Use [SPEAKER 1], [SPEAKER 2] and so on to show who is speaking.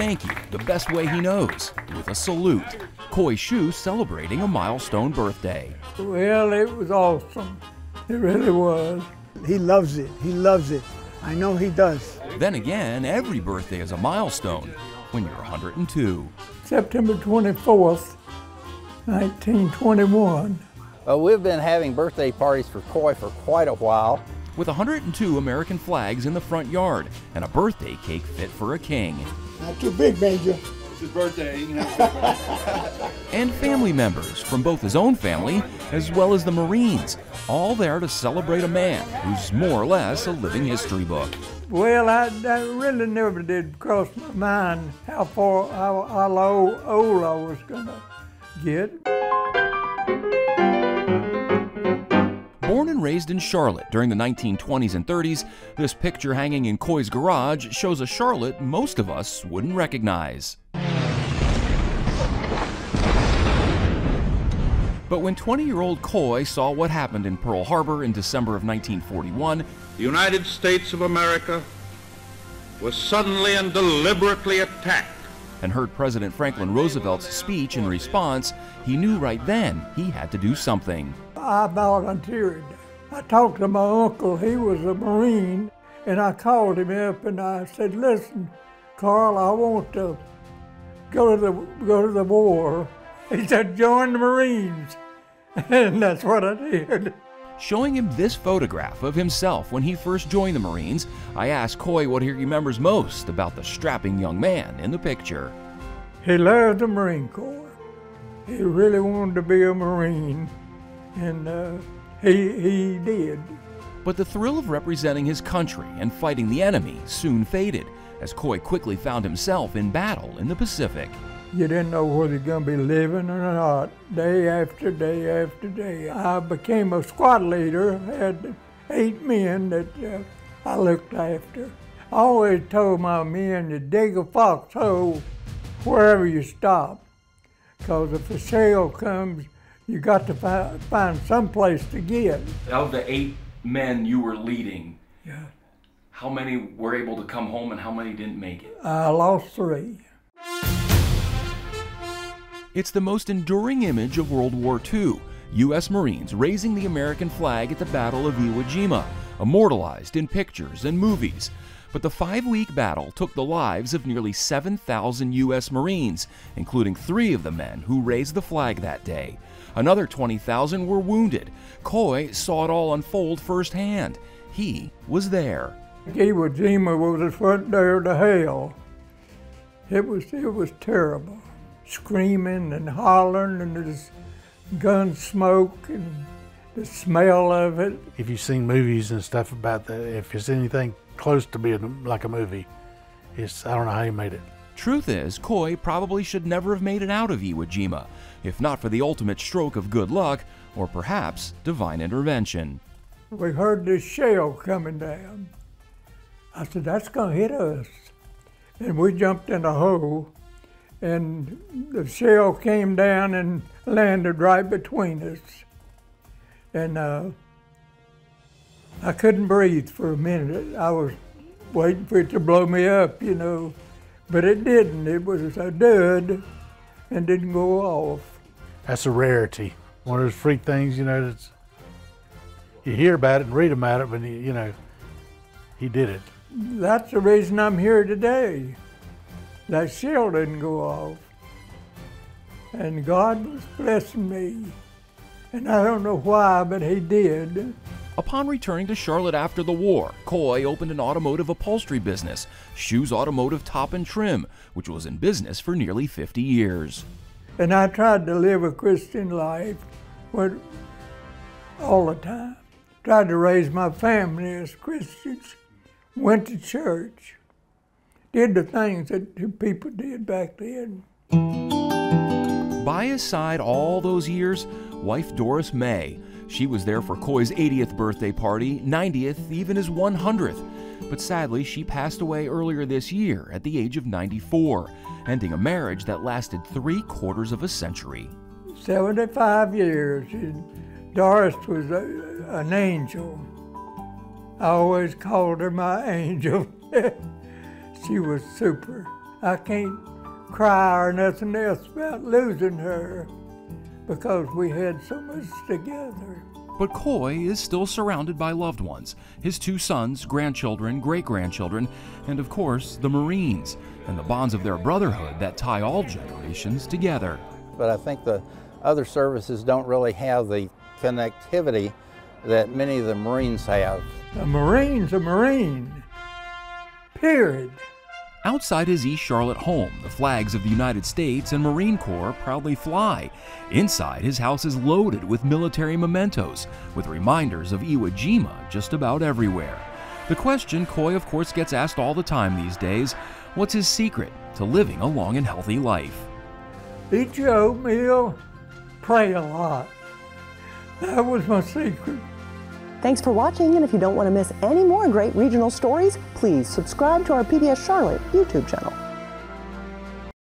[SPEAKER 1] thank you the best way he knows, with a salute. Coy Shue celebrating a milestone birthday.
[SPEAKER 2] Well, it was awesome. It really was.
[SPEAKER 3] He loves it. He loves it. I know he does.
[SPEAKER 1] Then again, every birthday is a milestone when you're 102.
[SPEAKER 2] September 24th, 1921.
[SPEAKER 4] We've been having birthday parties for Coy for quite a while.
[SPEAKER 1] With 102 American flags in the front yard and a birthday cake fit for a king.
[SPEAKER 3] Not too big, Major.
[SPEAKER 5] It's his birthday. You can have
[SPEAKER 1] And family members from both his own family as well as the Marines, all there to celebrate a man who's more or less a living history book.
[SPEAKER 2] Well, I really never did cross my mind how old I was going to get.
[SPEAKER 1] Born and raised in Charlotte during the 1920s and 30s, this picture hanging in Coy's garage shows a Charlotte most of us wouldn't recognize. But when 20-year-old Coy saw what happened in Pearl Harbor in December of 1941,
[SPEAKER 6] the United States of America was suddenly and deliberately attacked,
[SPEAKER 1] and heard President Franklin Roosevelt's speech in response, he knew right then he had to do something.
[SPEAKER 2] I volunteered. I talked to my uncle, he was a Marine, and I called him up and I said, listen, Carl, I want to go to the war. He said, join the Marines. And that's what I did.
[SPEAKER 1] Showing him this photograph of himself when he first joined the Marines, I asked Coy what he remembers most about the strapping young man in the picture.
[SPEAKER 2] He loved the Marine Corps. He really wanted to be a Marine, and he did.
[SPEAKER 1] But the thrill of representing his country and fighting the enemy soon faded, as Coy quickly found himself in battle in the Pacific.
[SPEAKER 2] You didn't know whether you're going to be living or not, day after day after day. I became a squad leader, had 8 men that I looked after. I always told my men to dig a foxhole wherever you stop, because if a shell comes, you got to find some place to get.
[SPEAKER 1] Of the 8 men you were leading,
[SPEAKER 2] yeah,
[SPEAKER 1] how many were able to come home and how many didn't make it?
[SPEAKER 2] I lost 3.
[SPEAKER 1] It's the most enduring image of World War II, U.S. Marines raising the American flag at the Battle of Iwo Jima, immortalized in pictures and movies. But the 5-week battle took the lives of nearly 7,000 U.S. Marines, including 3 of the men who raised the flag that day. Another 20,000 were wounded. Coy saw it all unfold firsthand. He was there.
[SPEAKER 2] Iwo Jima was the front door to hell. It was terrible. Screaming and hollering, and there's gun smoke and the smell of it.
[SPEAKER 7] If you've seen movies and stuff about that, if it's anything close to being like a movie, I don't know how he made it.
[SPEAKER 1] Truth is, Coy probably should never have made it out of Iwo Jima, if not for the ultimate stroke of good luck, or perhaps divine intervention.
[SPEAKER 2] We heard this shell coming down. I said, that's gonna hit us. And we jumped in a hole, and the shell came down and landed right between us. And I couldn't breathe for a minute. I was waiting for it to blow me up, you know, but it didn't. It was a dud and didn't go off.
[SPEAKER 7] That's a rarity. One of those freak things, you know, that's, you hear about it and read about it, but you know, he did it.
[SPEAKER 2] That's the reason I'm here today. That shell didn't go off. And God was blessing me. And I don't know why, but he did.
[SPEAKER 1] Upon returning to Charlotte after the war, Coy opened an automotive upholstery business, Shue's Automotive Top and Trim, which was in business for nearly 50 years.
[SPEAKER 2] And I tried to live a Christian life all the time. Tried to raise my family as Christians. Went to church. Did the things that people did back then.
[SPEAKER 1] By his side all those years, wife Doris May. She was there for Coy's 80th birthday party, 90th, even his 100th. But sadly, she passed away earlier this year at the age of 94, ending a marriage that lasted 3/4 of a century.
[SPEAKER 2] 75 years. Doris was an angel. I always called her my angel. She was super. I can't cry or nothing else about losing her because we had so much together.
[SPEAKER 1] But Coy is still surrounded by loved ones, his 2 sons, grandchildren, great-grandchildren, and of course, the Marines, and the bonds of their brotherhood that tie all generations together.
[SPEAKER 4] But I think the other services don't really have the connectivity that many of the Marines have.
[SPEAKER 2] A Marine's a Marine, period.
[SPEAKER 1] Outside his East Charlotte home, the flags of the United States and Marine Corps proudly fly. Inside, his house is loaded with military mementos, with reminders of Iwo Jima just about everywhere. The question Coy, of course, gets asked all the time these days, what's his secret to living a long and healthy life?
[SPEAKER 2] Eat your oatmeal, pray a lot. That was my secret.
[SPEAKER 8] Thanks for watching, and if you don't want to miss any more great regional stories, please subscribe to our PBS Charlotte YouTube channel.